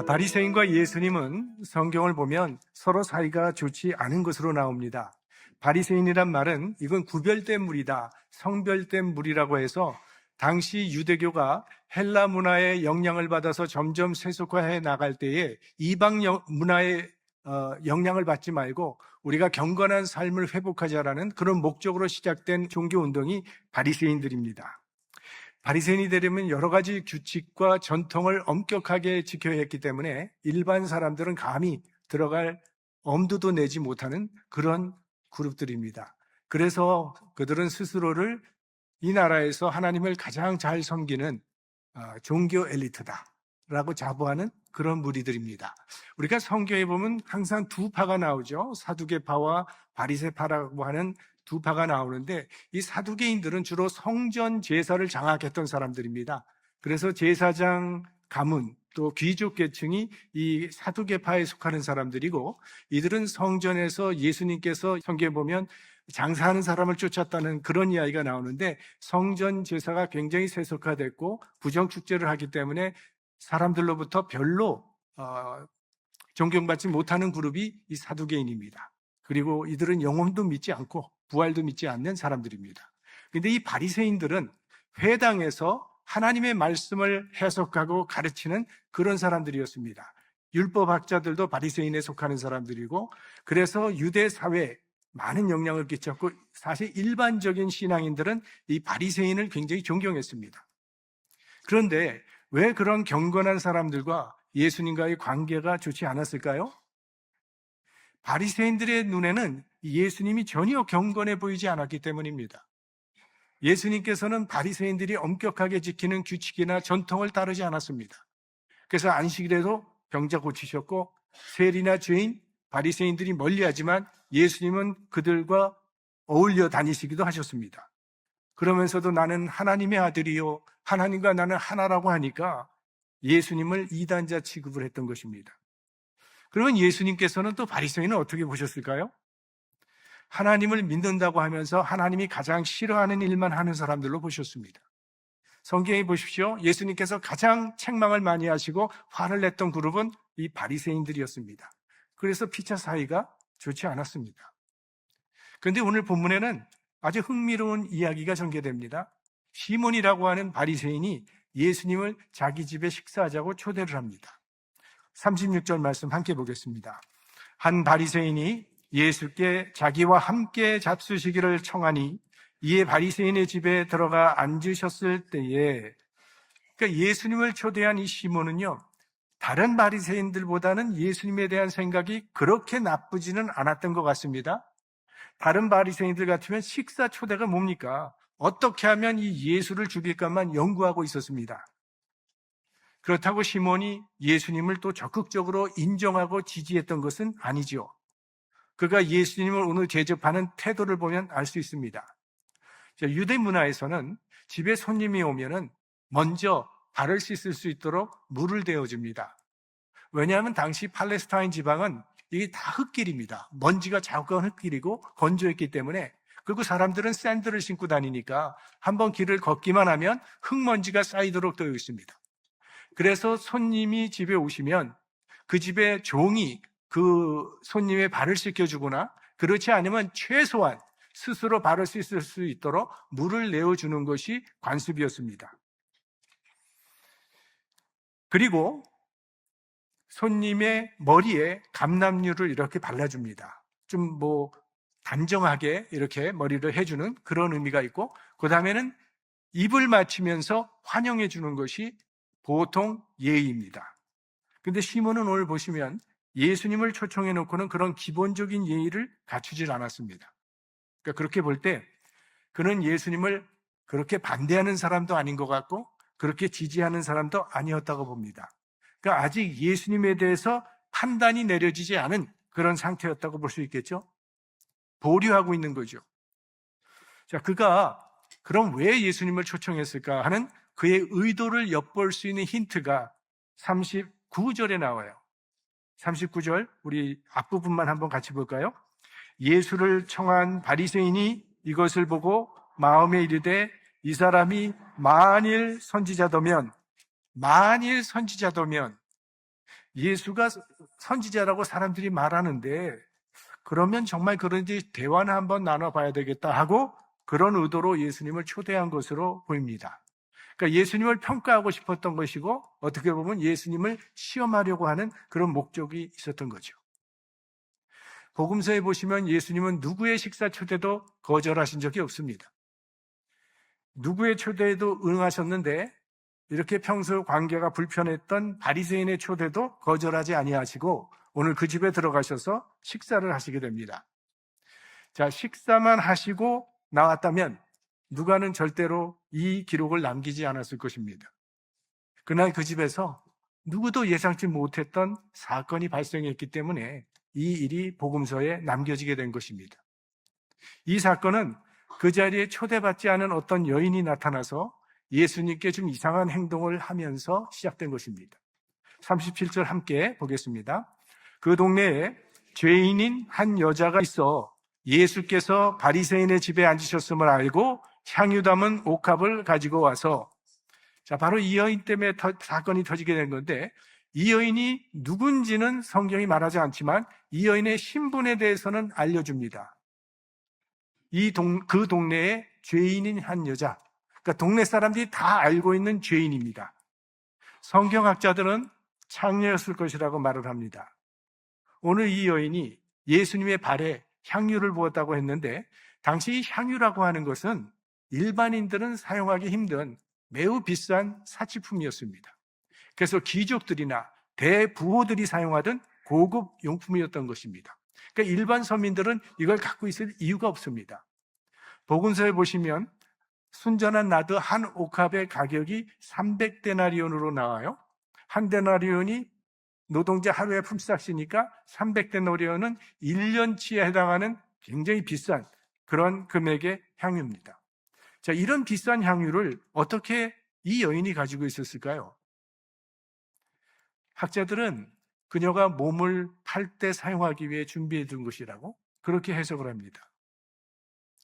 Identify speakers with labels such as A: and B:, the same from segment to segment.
A: 바리새인과 예수님은 성경을 보면 서로 사이가 좋지 않은 것으로 나옵니다. 바리새인이란 말은 이건 구별된 무리다, 성별된 무리라고 해서 당시 유대교가 헬라 문화의 영향을 받아서 점점 세속화해 나갈 때에 이방 문화의 영향을 받지 말고 우리가 경건한 삶을 회복하자라는 그런 목적으로 시작된 종교운동이 바리새인들입니다. 바리새인이 되려면 여러 가지 규칙과 전통을 엄격하게 지켜야 했기 때문에 일반 사람들은 감히 들어갈 엄두도 내지 못하는 그런 그룹들입니다. 그래서 그들은 스스로를 이 나라에서 하나님을 가장 잘 섬기는 종교 엘리트다라고 자부하는 그런 무리들입니다. 우리가 성경에 보면 항상 두 파가 나오죠. 사두개파와 바리새파라고 하는 두 파가 나오는데 이 사두개인들은 주로 성전 제사를 장악했던 사람들입니다. 그래서 제사장 가문 또 귀족 계층이 이 사두개파에 속하는 사람들이고, 이들은 성전에서 예수님께서 성경에 보면 장사하는 사람을 쫓았다는 그런 이야기가 나오는데, 성전 제사가 굉장히 세속화됐고 부정축제를 하기 때문에 사람들로부터 별로 존경받지 못하는 그룹이 이 사두개인입니다. 그리고 이들은 영혼도 믿지 않고 부활도 믿지 않는 사람들입니다. 그런데 이 바리새인들은 회당에서 하나님의 말씀을 해석하고 가르치는 그런 사람들이었습니다. 율법학자들도 바리새인에 속하는 사람들이고, 그래서 유대 사회에 많은 영향을 끼쳤고, 사실 일반적인 신앙인들은 이 바리새인을 굉장히 존경했습니다. 그런데 왜 그런 경건한 사람들과 예수님과의 관계가 좋지 않았을까요? 바리새인들의 눈에는 예수님이 전혀 경건해 보이지 않았기 때문입니다. 예수님께서는 바리새인들이 엄격하게 지키는 규칙이나 전통을 따르지 않았습니다. 그래서 안식일에도 병자 고치셨고, 세리나 죄인, 바리새인들이 멀리하지만 예수님은 그들과 어울려 다니시기도 하셨습니다. 그러면서도 나는 하나님의 아들이요, 하나님과 나는 하나라고 하니까 예수님을 이단자 취급을 했던 것입니다. 그러면 예수님께서는 또 바리새인을 어떻게 보셨을까요? 하나님을 믿는다고 하면서 하나님이 가장 싫어하는 일만 하는 사람들로 보셨습니다. 성경에 보십시오. 예수님께서 가장 책망을 많이 하시고 화를 냈던 그룹은 이 바리새인들이었습니다. 그래서 피차 사이가 좋지 않았습니다. 그런데 오늘 본문에는 아주 흥미로운 이야기가 전개됩니다. 시몬이라고 하는 바리새인이 예수님을 자기 집에 식사하자고 초대를 합니다. 36절 말씀 함께 보겠습니다. 한 바리새인이 예수께 자기와 함께 잡수시기를 청하니 이에 바리새인의 집에 들어가 앉으셨을 때에, 그러니까 예수님을 초대한 이 시몬은요, 다른 바리새인들보다는 예수님에 대한 생각이 그렇게 나쁘지는 않았던 것 같습니다. 다른 바리새인들 같으면 식사 초대가 뭡니까? 어떻게 하면 이 예수를 죽일까만 연구하고 있었습니다. 그렇다고 시몬이 예수님을 또 적극적으로 인정하고 지지했던 것은 아니죠. 그가 예수님을 오늘 대접하는 태도를 보면 알 수 있습니다. 유대 문화에서는 집에 손님이 오면은 먼저 발을 씻을 수 있도록 물을 데워줍니다. 왜냐하면 당시 팔레스타인 지방은 이게 다 흙길입니다. 먼지가 자욱한 흙길이고 건조했기 때문에, 그리고 사람들은 샌들을 신고 다니니까 한번 길을 걷기만 하면 흙먼지가 쌓이도록 되어 있습니다. 그래서 손님이 집에 오시면 그 집에 종이 그 손님의 발을 씻겨주거나, 그렇지 않으면 최소한 스스로 발을 씻을 수 있도록 물을 내어주는 것이 관습이었습니다. 그리고 손님의 머리에 감람유를 이렇게 발라줍니다. 좀 단정하게 이렇게 머리를 해주는 그런 의미가 있고, 그 다음에는 입을 맞추면서 환영해 주는 것이 보통 예의입니다. 그런데 시몬은 오늘 보시면 예수님을 초청해 놓고는 그런 기본적인 예의를 갖추질 않았습니다. 그러니까 그렇게 볼 때 그는 예수님을 그렇게 반대하는 사람도 아닌 것 같고 그렇게 지지하는 사람도 아니었다고 봅니다. 그러니까 아직 예수님에 대해서 판단이 내려지지 않은 그런 상태였다고 볼 수 있겠죠? 보류하고 있는 거죠. 자, 그가 그럼 왜 예수님을 초청했을까 하는 그의 의도를 엿볼 수 있는 힌트가 39절에 나와요. 39절, 우리 앞부분만 한번 같이 볼까요? 예수를 청한 바리새인이 이것을 보고 마음에 이르되 이 사람이 만일 선지자더면 예수가 선지자라고 사람들이 말하는데 그러면 정말 그런지 대화나 한번 나눠봐야 되겠다 하고 그런 의도로 예수님을 초대한 것으로 보입니다. 그러니까 예수님을 평가하고 싶었던 것이고 어떻게 보면 예수님을 시험하려고 하는 그런 목적이 있었던 거죠. 복음서에 보시면 예수님은 누구의 식사 초대도 거절하신 적이 없습니다. 누구의 초대에도 응하셨는데 이렇게 평소 관계가 불편했던 바리새인의 초대도 거절하지 아니하시고 오늘 그 집에 들어가셔서 식사를 하시게 됩니다. 자, 식사만 하시고 나왔다면 누가는 절대로 이 기록을 남기지 않았을 것입니다. 그날 그 집에서 누구도 예상치 못했던 사건이 발생했기 때문에 이 일이 복음서에 남겨지게 된 것입니다. 이 사건은 그 자리에 초대받지 않은 어떤 여인이 나타나서 예수님께 좀 이상한 행동을 하면서 시작된 것입니다. 37절 함께 보겠습니다. 그 동네에 죄인인 한 여자가 있어 예수께서 바리새인의 집에 앉으셨음을 알고 향유 담은 옥합을 가지고 와서, 자, 바로 이 여인 때문에 사건이 터지게 된 건데, 이 여인이 누군지는 성경이 말하지 않지만 이 여인의 신분에 대해서는 알려줍니다. 그 동네에 죄인인 한 여자, 그러니까 동네 사람들이 다 알고 있는 죄인입니다. 성경학자들은 창녀였을 것이라고 말을 합니다. 오늘 이 여인이 예수님의 발에 향유를 부었다고 했는데 당시 향유라고 하는 것은 일반인들은 사용하기 힘든 매우 비싼 사치품이었습니다. 그래서 귀족들이나 대부호들이 사용하던 고급 용품이었던 것입니다. 그러니까 일반 서민들은 이걸 갖고 있을 이유가 없습니다. 복음서에 보시면 순전한 나드 한 옥합의 가격이 300데나리온으로 나와요. 한 데나리온이 노동자 하루에 품삯이니까 300데나리온은 1년치에 해당하는 굉장히 비싼 그런 금액의 향유입니다. 자, 이런 비싼 향유를 어떻게 이 여인이 가지고 있었을까요? 학자들은 그녀가 몸을 팔 때 사용하기 위해 준비해 둔 것이라고 그렇게 해석을 합니다.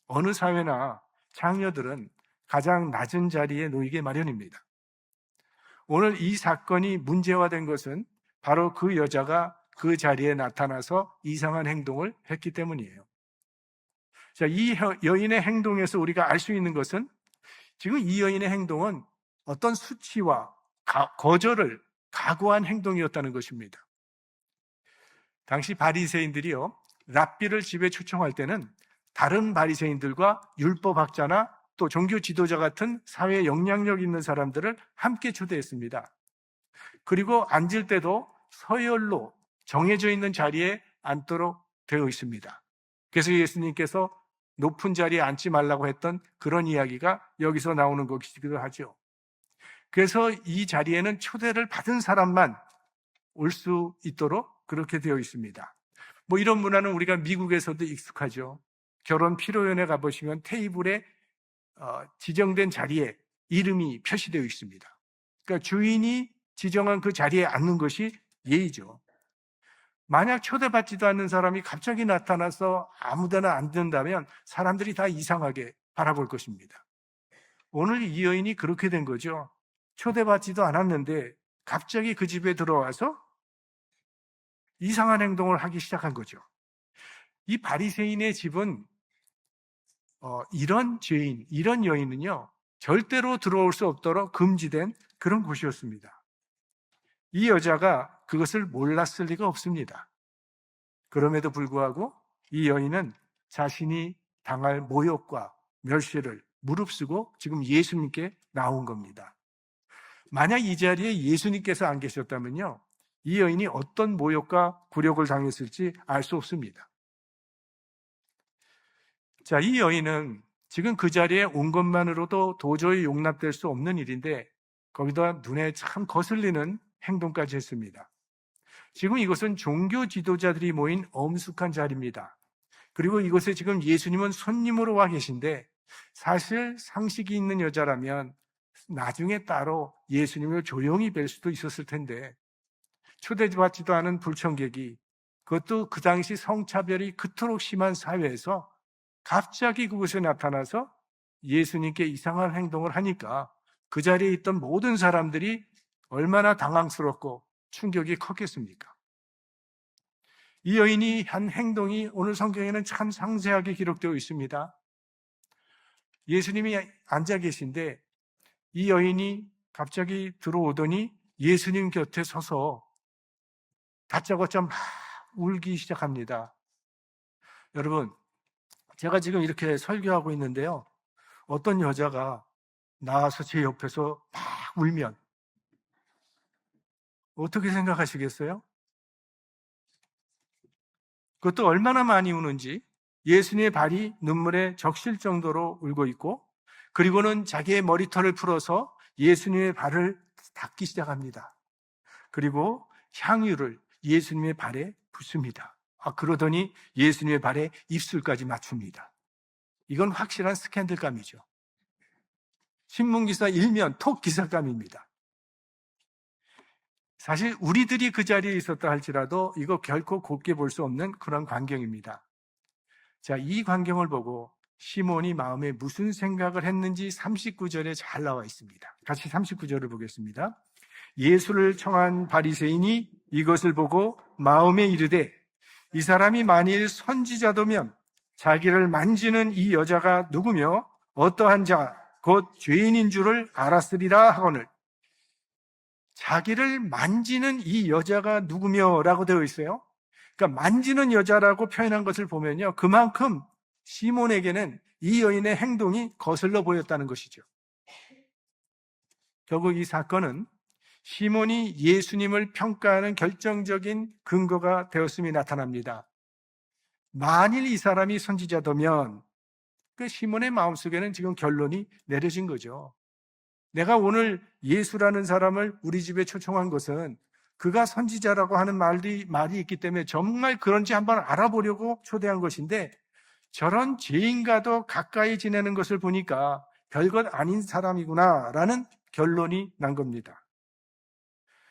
A: 어느 사회나 장녀들은 가장 낮은 자리에 놓이게 마련입니다. 오늘 이 사건이 문제화된 것은 바로 그 여자가 그 자리에 나타나서 이상한 행동을 했기 때문이에요. 자, 이 여인의 행동에서 우리가 알 수 있는 것은 지금 이 여인의 행동은 어떤 수치와 거절을 각오한 행동이었다는 것입니다. 당시 바리새인들이요, 랍비를 집에 초청할 때는 다른 바리새인들과 율법학자나 또 종교 지도자 같은 사회에 영향력 있는 사람들을 함께 초대했습니다. 그리고 앉을 때도 서열로 정해져 있는 자리에 앉도록 되어 있습니다. 그래서 예수님께서 높은 자리에 앉지 말라고 했던 그런 이야기가 여기서 나오는 것이기도 하죠. 그래서 이 자리에는 초대를 받은 사람만 올 수 있도록 그렇게 되어 있습니다. 뭐 이런 문화는 우리가 미국에서도 익숙하죠. 결혼 피로연에 가보시면 테이블에 지정된 자리에 이름이 표시되어 있습니다. 그러니까 주인이 지정한 그 자리에 앉는 것이 예의죠. 만약 초대받지도 않는 사람이 갑자기 나타나서 아무데나 앉는다면 사람들이 다 이상하게 바라볼 것입니다. 오늘 이 여인이 그렇게 된 거죠. 초대받지도 않았는데 갑자기 그 집에 들어와서 이상한 행동을 하기 시작한 거죠. 이 바리새인의 집은 이런 죄인, 이런 여인은요, 절대로 들어올 수 없도록 금지된 그런 곳이었습니다. 이 여자가 그것을 몰랐을 리가 없습니다. 그럼에도 불구하고 이 여인은 자신이 당할 모욕과 멸시를 무릅쓰고 지금 예수님께 나온 겁니다. 만약 이 자리에 예수님께서 안 계셨다면요, 이 여인이 어떤 모욕과 굴욕을 당했을지 알 수 없습니다. 자, 이 여인은 지금 그 자리에 온 것만으로도 도저히 용납될 수 없는 일인데 거기다 눈에 참 거슬리는 행동까지 했습니다. 지금 이것은 종교 지도자들이 모인 엄숙한 자리입니다. 그리고 이곳에 지금 예수님은 손님으로 와 계신데 사실 상식이 있는 여자라면 나중에 따로 예수님을 조용히 뵐 수도 있었을 텐데 초대받지도 않은 불청객이, 그것도 그 당시 성차별이 그토록 심한 사회에서 갑자기 그곳에 나타나서 예수님께 이상한 행동을 하니까 그 자리에 있던 모든 사람들이 얼마나 당황스럽고 충격이 컸겠습니까? 이 여인이 한 행동이 오늘 성경에는 참 상세하게 기록되어 있습니다. 예수님이 앉아 계신데 이 여인이 갑자기 들어오더니 예수님 곁에 서서 다짜고짜 막 울기 시작합니다. 여러분, 제가 지금 이렇게 설교하고 있는데요. 어떤 여자가 나와서 제 옆에서 막 울면 어떻게 생각하시겠어요? 그것도 얼마나 많이 우는지. 예수님의 발이 눈물에 적실 정도로 울고 있고, 그리고는 자기의 머리털을 풀어서 예수님의 발을 닦기 시작합니다. 그리고 향유를 예수님의 발에 붓습니다. 그러더니 예수님의 발에 입술까지 맞춥니다. 이건 확실한 스캔들감이죠. 신문기사 일면 톡 기사감입니다. 사실 우리들이 그 자리에 있었다 할지라도 이거 결코 곱게 볼 수 없는 그런 광경입니다. 자, 이 광경을 보고 시몬이 마음에 무슨 생각을 했는지 39절에 잘 나와 있습니다. 같이 39절을 보겠습니다. 예수를 청한 바리새인이 이것을 보고 마음에 이르되 이 사람이 만일 선지자도면 자기를 만지는 이 여자가 누구며 어떠한 자 곧 죄인인 줄을 알았으리라 하거늘. 자기를 만지는 이 여자가 누구며 라고 되어 있어요. 그러니까 만지는 여자라고 표현한 것을 보면요, 그만큼 시몬에게는 이 여인의 행동이 거슬러 보였다는 것이죠. 결국 이 사건은 시몬이 예수님을 평가하는 결정적인 근거가 되었음이 나타납니다. 만일 이 사람이 선지자더면 그 시몬의 마음속에는 지금 결론이 내려진 거죠. 내가 오늘 예수라는 사람을 우리 집에 초청한 것은 그가 선지자라고 하는 말이 있기 때문에 정말 그런지 한번 알아보려고 초대한 것인데, 저런 죄인과도 가까이 지내는 것을 보니까 별것 아닌 사람이구나라는 결론이 난 겁니다.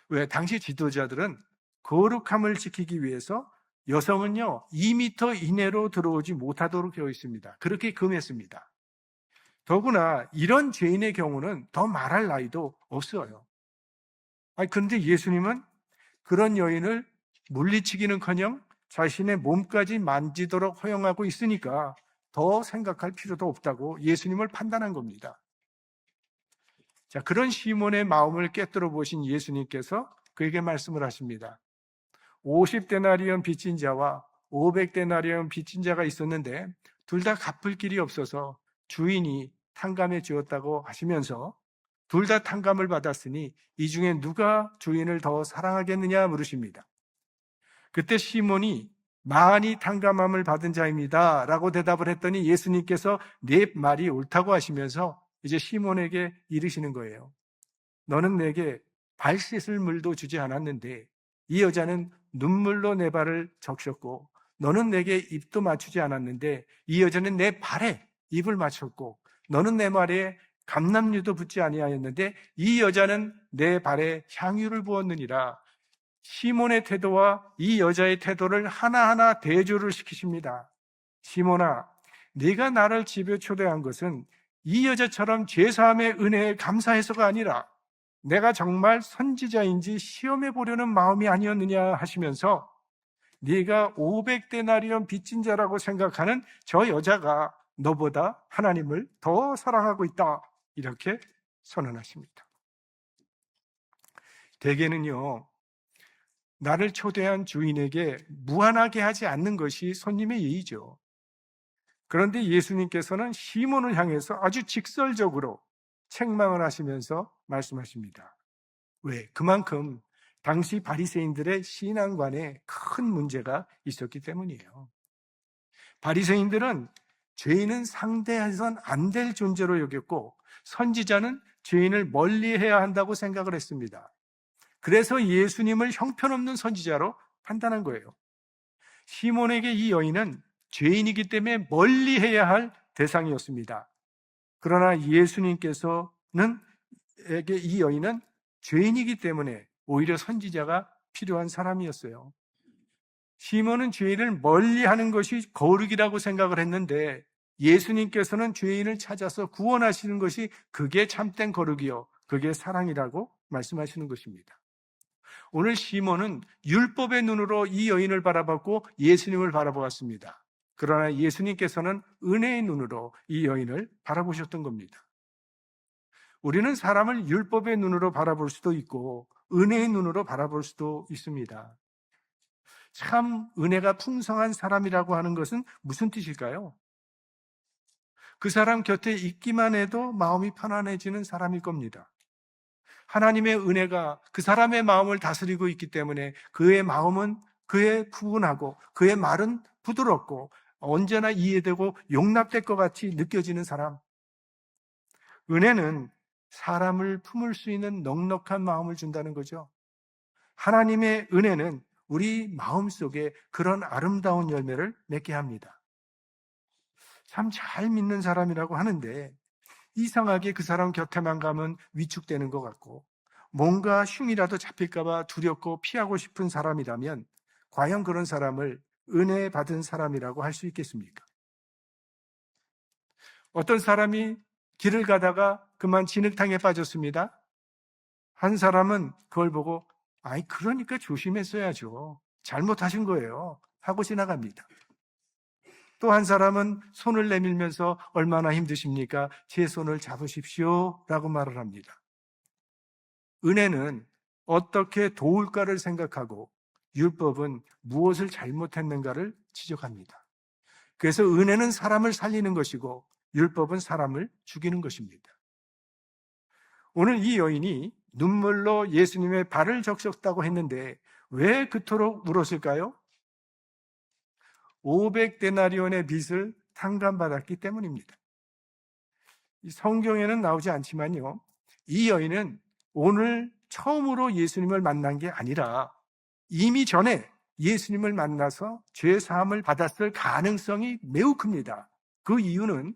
A: 왜? 당시 지도자들은 거룩함을 지키기 위해서 여성은요 2m 이내로 들어오지 못하도록 되어 있습니다. 그렇게 금했습니다. 더구나 이런 죄인의 경우는 더 말할 나이도 없어요. 그런데 예수님은 그런 여인을 물리치기는커녕 자신의 몸까지 만지도록 허용하고 있으니까 더 생각할 필요도 없다고 예수님을 판단한 겁니다. 자, 그런 시몬의 마음을 꿰뚫어 보신 예수님께서 그에게 말씀을 하십니다. 50데나리온 빚진 자와 500데나리온 빚진 자가 있었는데 둘 다 갚을 길이 없어서 주인이 탕감해 주었다고 하시면서 둘 다 탕감을 받았으니 이 중에 누가 주인을 더 사랑하겠느냐 물으십니다. 그때 시몬이 많이 탕감함을 받은 자입니다 라고 대답을 했더니 예수님께서 네 말이 옳다고 하시면서 이제 시몬에게 이르시는 거예요. 너는 내게 발 씻을 물도 주지 않았는데 이 여자는 눈물로 내 발을 적셨고, 너는 내게 입도 맞추지 않았는데 이 여자는 내 발에 입을 맞췄고, 너는 내 말에 감람유도 붓지 아니하였는데 이 여자는 내 발에 향유를 부었느니라. 시몬의 태도와 이 여자의 태도를 하나하나 대조를 시키십니다. 시몬아, 네가 나를 집에 초대한 것은 이 여자처럼 죄사함의 은혜에 감사해서가 아니라 내가 정말 선지자인지 시험해 보려는 마음이 아니었느냐 하시면서 네가 500데나리온 빚진 자라고 생각하는 저 여자가 너보다 하나님을 더 사랑하고 있다, 이렇게 선언하십니다. 대개는요, 나를 초대한 주인에게 무한하게 하지 않는 것이 손님의 예의죠. 그런데 예수님께서는 시몬을 향해서 아주 직설적으로 책망을 하시면서 말씀하십니다. 왜? 그만큼 당시 바리새인들의 신앙관에 큰 문제가 있었기 때문이에요. 바리새인들은 죄인은 상대해서는 안 될 존재로 여겼고 선지자는 죄인을 멀리해야 한다고 생각을 했습니다. 그래서 예수님을 형편없는 선지자로 판단한 거예요. 시몬에게 이 여인은 죄인이기 때문에 멀리해야 할 대상이었습니다. 그러나 예수님께서는 이 여인은 죄인이기 때문에 오히려 선지자가 필요한 사람이었어요. 시몬은 죄인을 멀리하는 것이 거룩이라고 생각을 했는데 예수님께서는 죄인을 찾아서 구원하시는 것이 그게 참된 거룩이요, 그게 사랑이라고 말씀하시는 것입니다. 오늘 시몬은 율법의 눈으로 이 여인을 바라봤고 예수님을 바라보았습니다. 그러나 예수님께서는 은혜의 눈으로 이 여인을 바라보셨던 겁니다. 우리는 사람을 율법의 눈으로 바라볼 수도 있고 은혜의 눈으로 바라볼 수도 있습니다. 참 은혜가 풍성한 사람이라고 하는 것은 무슨 뜻일까요? 그 사람 곁에 있기만 해도 마음이 편안해지는 사람일 겁니다. 하나님의 은혜가 그 사람의 마음을 다스리고 있기 때문에 그의 마음은 그의 푸근하고 그의 말은 부드럽고 언제나 이해되고 용납될 것 같이 느껴지는 사람. 은혜는 사람을 품을 수 있는 넉넉한 마음을 준다는 거죠. 하나님의 은혜는 우리 마음속에 그런 아름다운 열매를 맺게 합니다. 참 잘 믿는 사람이라고 하는데 이상하게 그 사람 곁에만 가면 위축되는 것 같고 뭔가 흉이라도 잡힐까 봐 두렵고 피하고 싶은 사람이라면 과연 그런 사람을 은혜 받은 사람이라고 할 수 있겠습니까? 어떤 사람이 길을 가다가 그만 진흙탕에 빠졌습니다. 한 사람은 그걸 보고 아이 그러니까 조심했어야죠. 잘못하신 거예요. 하고 지나갑니다. 또 한 사람은 손을 내밀면서 얼마나 힘드십니까? 제 손을 잡으십시오. 라고 말을 합니다. 은혜는 어떻게 도울까를 생각하고 율법은 무엇을 잘못했는가를 지적합니다. 그래서 은혜는 사람을 살리는 것이고 율법은 사람을 죽이는 것입니다. 오늘 이 여인이 눈물로 예수님의 발을 적셨다고 했는데 왜 그토록 울었을까요? 500데나리온의 빚을 탕감받았기 때문입니다. 성경에는 나오지 않지만요. 이 여인은 오늘 처음으로 예수님을 만난 게 아니라 이미 전에 예수님을 만나서 죄 사함을 받았을 가능성이 매우 큽니다. 그 이유는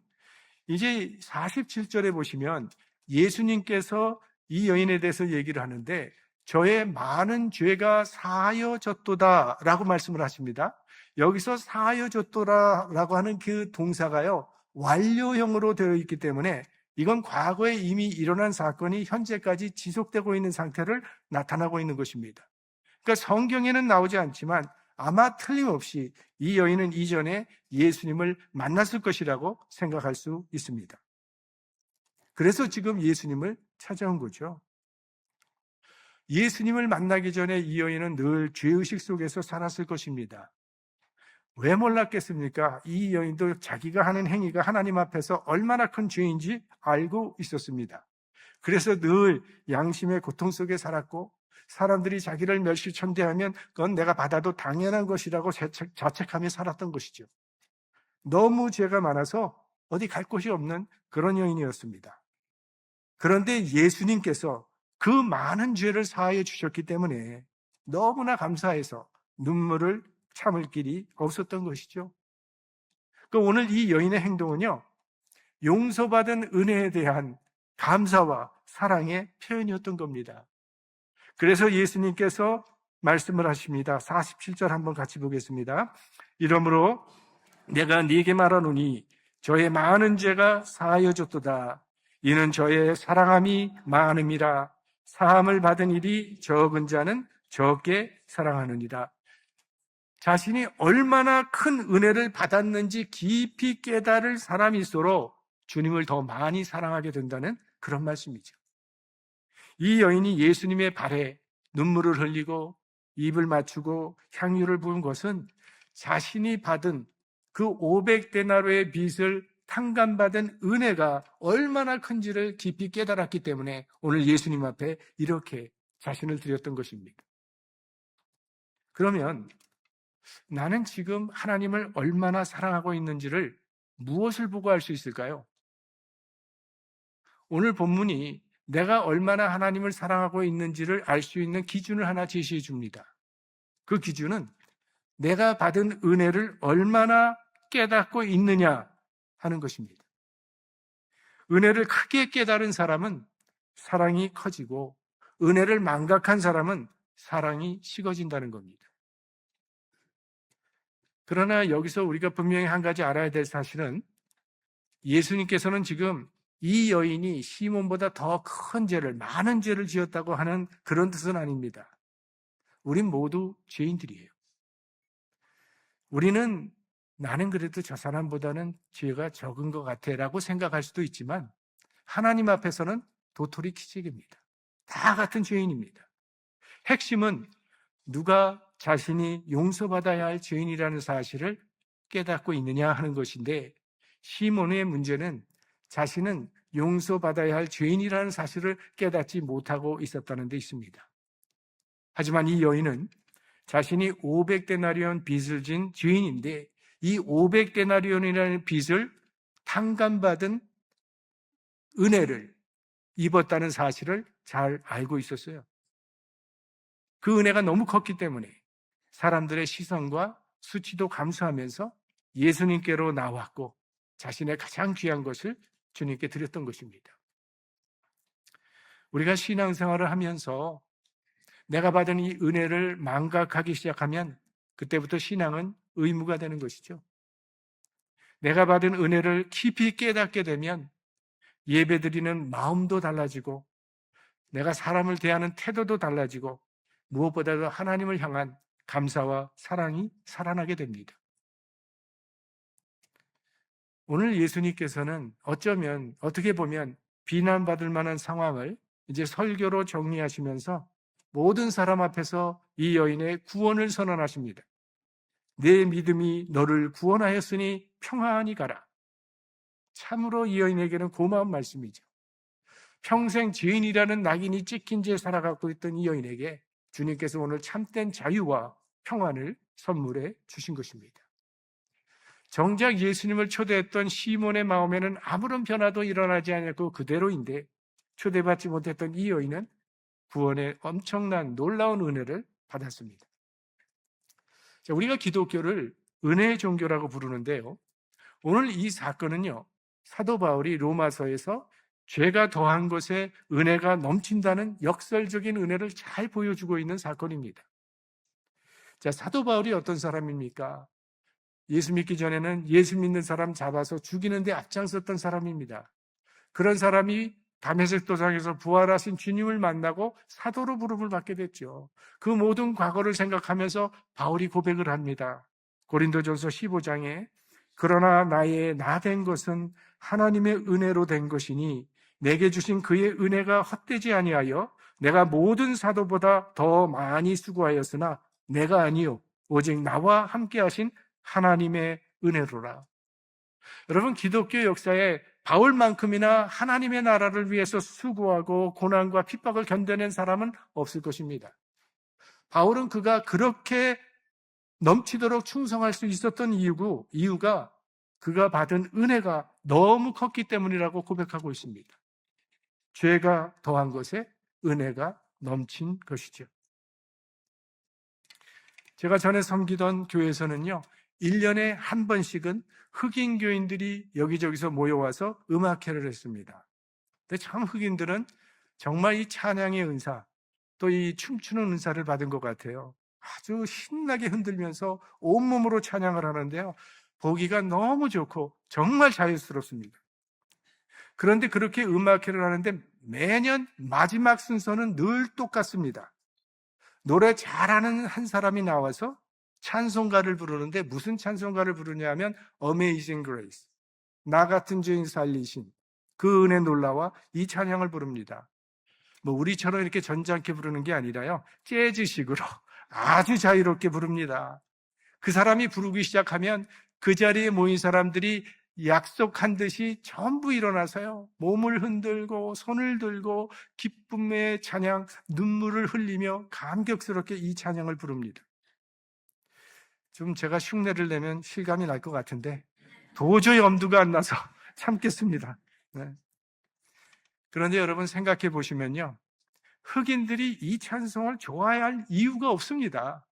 A: 이제 47절에 보시면 예수님께서 이 여인에 대해서 얘기를 하는데 저의 많은 죄가 사하여졌도다 라고 말씀을 하십니다. 여기서 사하여졌도다라고 하는 그 동사가요 완료형으로 되어 있기 때문에 이건 과거에 이미 일어난 사건이 현재까지 지속되고 있는 상태를 나타나고 있는 것입니다. 그러니까 성경에는 나오지 않지만 아마 틀림없이 이 여인은 이전에 예수님을 만났을 것이라고 생각할 수 있습니다. 그래서 지금 예수님을 찾아온 거죠. 예수님을 만나기 전에 이 여인은 늘 죄의식 속에서 살았을 것입니다. 왜 몰랐겠습니까? 이 여인도 자기가 하는 행위가 하나님 앞에서 얼마나 큰 죄인지 알고 있었습니다. 그래서 늘 양심의 고통 속에 살았고 사람들이 자기를 멸시천대하면 그건 내가 받아도 당연한 것이라고 자책하며 살았던 것이죠. 너무 죄가 많아서 어디 갈 곳이 없는 그런 여인이었습니다. 그런데 예수님께서 그 많은 죄를 사하여 주셨기 때문에 너무나 감사해서 눈물을 참을 길이 없었던 것이죠. 오늘 이 여인의 행동은요, 용서받은 은혜에 대한 감사와 사랑의 표현이었던 겁니다. 그래서 예수님께서 말씀을 하십니다. 47절 한번 같이 보겠습니다. 이러므로 내가 네게 말하노니 저의 많은 죄가 사하여졌도다. 이는 저의 사랑함이 많음이라. 사함을 받은 일이 적은 자는 적게 사랑하느니라. 자신이 얼마나 큰 은혜를 받았는지 깊이 깨달을 사람일수록 주님을 더 많이 사랑하게 된다는 그런 말씀이죠. 이 여인이 예수님의 발에 눈물을 흘리고 입을 맞추고 향유를 부은 것은 자신이 받은 그 500데나로의 빚을 탕감받은 은혜가 얼마나 큰지를 깊이 깨달았기 때문에 오늘 예수님 앞에 이렇게 자신을 드렸던 것입니다. 그러면 나는 지금 하나님을 얼마나 사랑하고 있는지를 무엇을 보고 알 수 있을까요? 오늘 본문이 내가 얼마나 하나님을 사랑하고 있는지를 알 수 있는 기준을 하나 제시해 줍니다. 그 기준은 내가 받은 은혜를 얼마나 깨닫고 있느냐 하는 것입니다. 은혜를 크게 깨달은 사람은 사랑이 커지고 은혜를 망각한 사람은 사랑이 식어진다는 겁니다. 그러나 여기서 우리가 분명히 한 가지 알아야 될 사실은 예수님께서는 지금 이 여인이 시몬보다 더 큰 죄를, 많은 죄를 지었다고 하는 그런 뜻은 아닙니다. 우린 모두 죄인들이에요. 우리는 나는 그래도 저 사람보다는 죄가 적은 것 같아 라고 생각할 수도 있지만 하나님 앞에서는 도토리 키재기입니다. 다 같은 죄인입니다. 핵심은 누가 자신이 용서받아야 할 죄인이라는 사실을 깨닫고 있느냐 하는 것인데, 시몬의 문제는 자신은 용서받아야 할 죄인이라는 사실을 깨닫지 못하고 있었다는 데 있습니다. 하지만 이 여인은 자신이 500데나리온 빚을 진 죄인인데 이 500데나리온이라는 빚을 탕감받은 은혜를 입었다는 사실을 잘 알고 있었어요. 그 은혜가 너무 컸기 때문에 사람들의 시선과 수치도 감수하면서 예수님께로 나왔고 자신의 가장 귀한 것을 주님께 드렸던 것입니다. 우리가 신앙생활을 하면서 내가 받은 이 은혜를 망각하기 시작하면 그때부터 신앙은 의무가 되는 것이죠. 내가 받은 은혜를 깊이 깨닫게 되면 예배드리는 마음도 달라지고 내가 사람을 대하는 태도도 달라지고 무엇보다도 하나님을 향한 감사와 사랑이 살아나게 됩니다. 오늘 예수님께서는 어쩌면 어떻게 보면 비난받을 만한 상황을 이제 설교로 정리하시면서 모든 사람 앞에서 이 여인의 구원을 선언하십니다. 내 믿음이 너를 구원하였으니 평안히 가라. 참으로 이 여인에게는 고마운 말씀이죠. 평생 죄인이라는 낙인이 찍힌 채 살아가고 있던 이 여인에게 주님께서 오늘 참된 자유와 평안을 선물해 주신 것입니다. 정작 예수님을 초대했던 시몬의 마음에는 아무런 변화도 일어나지 않았고 그대로인데 초대받지 못했던 이 여인은 구원의 엄청난 놀라운 은혜를 받았습니다. 자, 우리가 기독교를 은혜의 종교라고 부르는데요. 오늘 이 사건은요, 사도 바울이 로마서에서 죄가 더한 것에 은혜가 넘친다는 역설적인 은혜를 잘 보여주고 있는 사건입니다. 자, 사도 바울이 어떤 사람입니까? 예수 믿기 전에는 예수 믿는 사람 잡아서 죽이는데 앞장섰던 사람입니다. 그런 사람이 다메섹 도상에서 부활하신 주님을 만나고 사도로 부름을 받게 됐죠. 그 모든 과거를 생각하면서 바울이 고백을 합니다. 고린도전서 15장에 그러나 나의 나 된 것은 하나님의 은혜로 된 것이니 내게 주신 그의 은혜가 헛되지 아니하여 내가 모든 사도보다 더 많이 수고하였으나 내가 아니요 오직 나와 함께 하신 하나님의 은혜로라. 여러분, 기독교 역사에 바울만큼이나 하나님의 나라를 위해서 수고하고 고난과 핍박을 견뎌낸 사람은 없을 것입니다. 바울은 그가 그렇게 넘치도록 충성할 수 있었던 이유가 그가 받은 은혜가 너무 컸기 때문이라고 고백하고 있습니다. 죄가 더한 것에 은혜가 넘친 것이죠. 제가 전에 섬기던 교회에서는요, 1년에 한 번씩은 흑인 교인들이 여기저기서 모여와서 음악회를 했습니다. 근데 참 흑인들은 정말 이 찬양의 은사, 또 이 춤추는 은사를 받은 것 같아요. 아주 신나게 흔들면서 온몸으로 찬양을 하는데요. 보기가 너무 좋고 정말 자유스럽습니다. 그런데 그렇게 음악회를 하는데 매년 마지막 순서는 늘 똑같습니다. 노래 잘하는 한 사람이 나와서 찬송가를 부르는데 무슨 찬송가를 부르냐 하면 Amazing Grace, 나 같은 죄인 살리신 그 은혜 놀라와 이 찬양을 부릅니다. 뭐 우리처럼 이렇게 전장케 부르는 게 아니라요, 재즈식으로 아주 자유롭게 부릅니다. 그 사람이 부르기 시작하면 그 자리에 모인 사람들이 약속한 듯이 전부 일어나서요, 몸을 흔들고 손을 들고 기쁨의 찬양, 눈물을 흘리며 감격스럽게 이 찬양을 부릅니다. 좀 제가 흉내를 내면 실감이 날 것 같은데 도저히 엄두가 안 나서 참겠습니다. 네. 그런데 여러분 생각해 보시면요, 흑인들이 이 찬송을 좋아할 이유가 없습니다.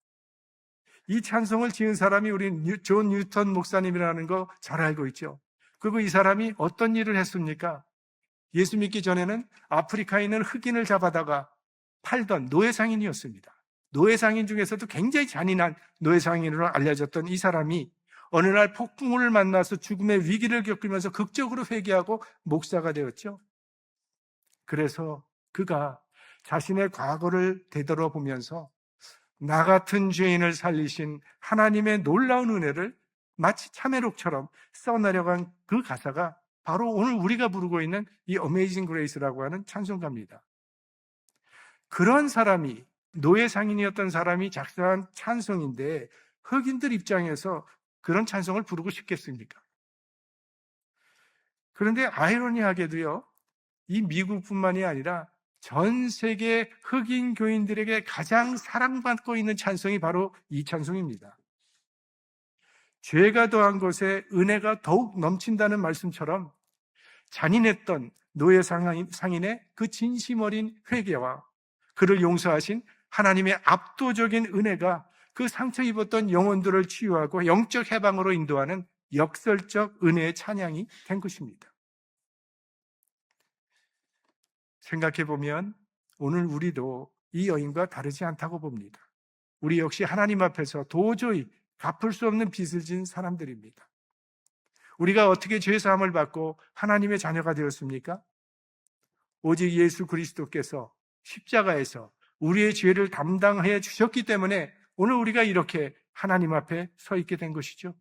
A: 이 찬송을 지은 사람이 우리 존 뉴턴 목사님이라는 거 잘 알고 있죠. 그리고 이 사람이 어떤 일을 했습니까? 예수 믿기 전에는 아프리카에 있는 흑인을 잡아다가 팔던 노예상인이었습니다. 노예상인 중에서도 굉장히 잔인한 노예상인으로 알려졌던 이 사람이 어느 날 폭풍우를 만나서 죽음의 위기를 겪으면서 극적으로 회개하고 목사가 되었죠. 그래서 그가 자신의 과거를 되돌아보면서 나 같은 죄인을 살리신 하나님의 놀라운 은혜를 마치 참회록처럼 써내려간 그 가사가 바로 오늘 우리가 부르고 있는 이 어메이징 그레이스라고 하는 찬송가입니다. 그런 사람이, 노예 상인이었던 사람이 작사한 찬송인데 흑인들 입장에서 그런 찬송을 부르고 싶겠습니까? 그런데 아이러니하게도요, 이 미국뿐만이 아니라 전 세계 흑인 교인들에게 가장 사랑받고 있는 찬송이 바로 이 찬송입니다. 죄가 더한 것에 은혜가 더욱 넘친다는 말씀처럼 잔인했던 노예 상인의 그 진심 어린 회개와 그를 용서하신 하나님의 압도적인 은혜가 그 상처 입었던 영혼들을 치유하고 영적 해방으로 인도하는 역설적 은혜의 찬양이 된 것입니다. 생각해보면 오늘 우리도 이 여인과 다르지 않다고 봅니다. 우리 역시 하나님 앞에서 도저히 갚을 수 없는 빚을 진 사람들입니다. 우리가 어떻게 죄사함을 받고 하나님의 자녀가 되었습니까? 오직 예수 그리스도께서 십자가에서 우리의 죄를 담당해 주셨기 때문에 오늘 우리가 이렇게 하나님 앞에 서 있게 된 것이죠.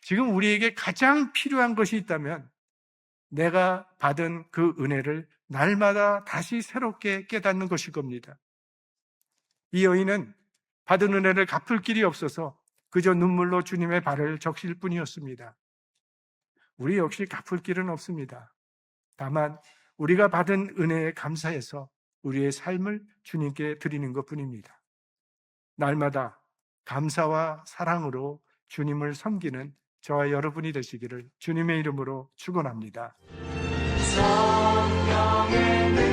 A: 지금 우리에게 가장 필요한 것이 있다면 내가 받은 그 은혜를 날마다 다시 새롭게 깨닫는 것일 겁니다. 이 여인은 받은 은혜를 갚을 길이 없어서 그저 눈물로 주님의 발을 적실 뿐이었습니다. 우리 역시 갚을 길은 없습니다. 다만 우리가 받은 은혜에 감사해서 우리의 삶을 주님께 드리는 것뿐입니다. 날마다 감사와 사랑으로 주님을 섬기는 저와 여러분이 되시기를 주님의 이름으로 축원합니다. 성령의